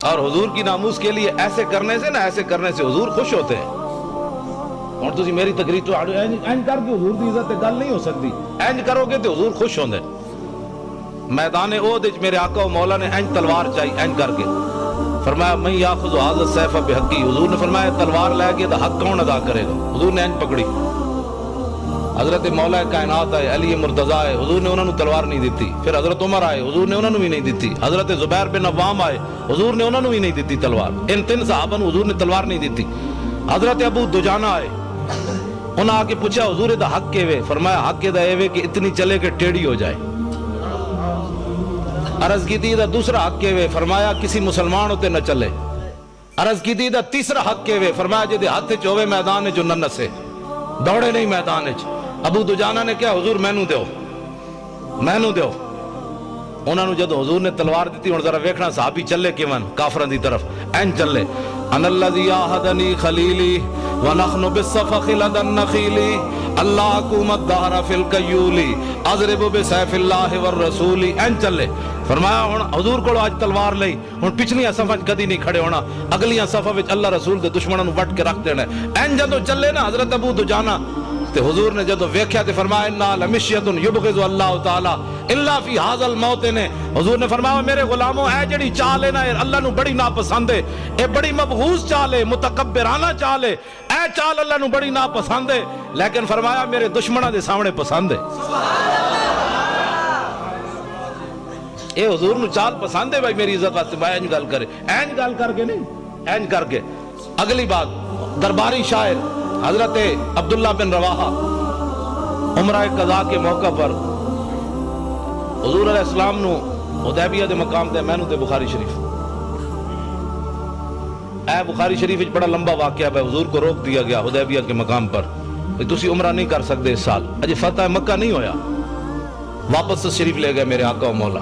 اور حضور کی ناموس کے لیے ایسے کرنے سے ایسے کرنے سے حضور خوش ہوتے ہیں. اور تسی میری تقریر تو اینج کر کے حضور کی عزت گل نہیں ہو سکتی. اینج کرو گے تو حضور خوش ہوندے. میدان احد وچ میرے آقا و مولا نے اینج تلوار چاہی اینج کر کے فرمایا من یاخذ ھذا السیف بحقی. حضور نے فرمایا تلوار لے کے تو حق کون ادا کرے گا. حضور نے اینج پکڑی. حضرت مولا کائنات آئے, علی مرتضی آئے, حضور نے انہوں نے تلوار نہیں دیتی. پھر حضرت عمر آئے, حضور نے انہوں نے بھی نہیں دیتی. حضرت زبیر بن عوام آئے, حضور نے انہوں نے بھی نہیں دیتی تلوار. ان تین صحابہ نے حضور نے تلوار نہیں دیتی. حضرت ابو دجانہ آئے, انہوں نے آ کے پوچھا حضور دا حق کے وے. فرمایا حق کے دا اے وے کہ اتنی چلے کہ ٹیڑھی ہو جائے. عرض کی تھی دا دوسرا حق کے وے. فرمایا کسی مسلمان ہوتے نہ چلے. عرض کی تھی دا تیسرا حق کے وے. فرمایا جدے ہاتھ چوے میدان جو نہ نسے, دوڑے نہیں میدان چ. ابو دجانہ نے کہا حضور مینوں دیو, مینوں دیو. انہوں نے جدو حضور نے تلوار دیتی, ہن ذرا ویکھنا صحابی چلے کیون کافراں دی طرف این چلے. ان الذی عاہدنی خلیلی ونحن بالصفخ لدى النخیل اللہ حکومت دہر فی القیول اضرب بسیف اللہ والرسول. این چلے. فرمایا ہن حضور کو آج تلوار لئی, ہن پچھلیاں صفاں کدی نہیں کھڑے ہونا, اگلیاں صفاں وچ اللہ رسول دے دشمناں نوں وٹ کے رکھ دینا. این جدو چلے نا حضرت ابو دجانہ تے حضور نے جدو ویکھیا تے فرمایا انا لمشیۃ یبغض اللہ تعالی الا فی ھذا الموطن. حضور نے فرمایا میرے غلاموں اے جڑی چال ہے نا اللہ نو بڑی ناپسند ہے, اے بڑی مبغوض چال ہے, متکبرانہ چال ہے, اے چال اللہ نو بڑی ناپسند ہے, لیکن فرمایا میرے دشمناں دے سامنے پسند ہے. اے حضور نو چال پسند ہے بھائی میری عزت واسطے. بھائی اینج گل کرے, اینج گل کر کے نہیں, اینج کر کے. اگلی بات درباری شاعر حضرت عبداللہ بن رواحہ عمرہ قضاء کے موقع پر حضور علیہ السلام نو حدیبیہ دے مقام تے مینوں تے بخاری شریف. اے بخاری شریف وچ بڑا لمبا واقعہ ہے. حضور کو روک دیا گیا حدیبیہ کے مقام پر, تسی عمرہ نہیں کر سکتے اس سال, اجے فتح مکہ نہیں ہویا. واپس تشریف لے گئے میرے آقا و مولا.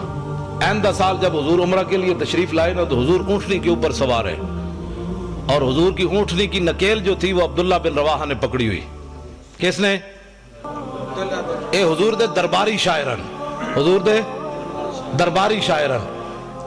آئندہ سال جب حضور عمرہ کے لیے تشریف لائے نا تو حضور اونٹنی کے اوپر سوار ہے, اور حضور کی اونٹنی کی نکیل جو تھی وہ عبداللہ بن رواحہ نے پکڑی ہوئی. کس نے؟ اے حضور دے درباری شاعرن, حضور دے درباری شاعرن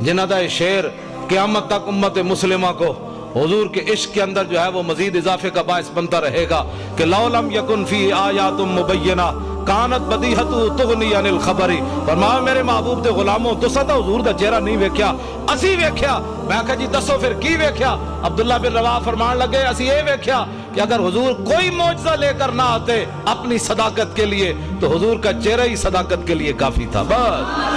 جنہ دا شعر قیامت تک امت مسلمہ کو حضور کے عشق کے اندر جو ہے وہ مزید اضافے کا باعث بنتا رہے گا کہ لو لم یکن فی آیات مبینہ کانت بدیہت تغنی عن الخبری. فرمایا میرے محبوب دے غلاموں تو ستا حضور دا چہرہ نہیں ویکھیا, اسی ویکھیا. میں کہا جی دسو پھر کی ویکھیا؟ عبداللہ بن رواحہ فرمان لگے اسی یہ ویکھیا کہ اگر حضور کوئی معجزہ لے کر نہ آتے اپنی صداقت کے لیے تو حضور کا چہرہ ہی صداقت کے لیے کافی تھا. بس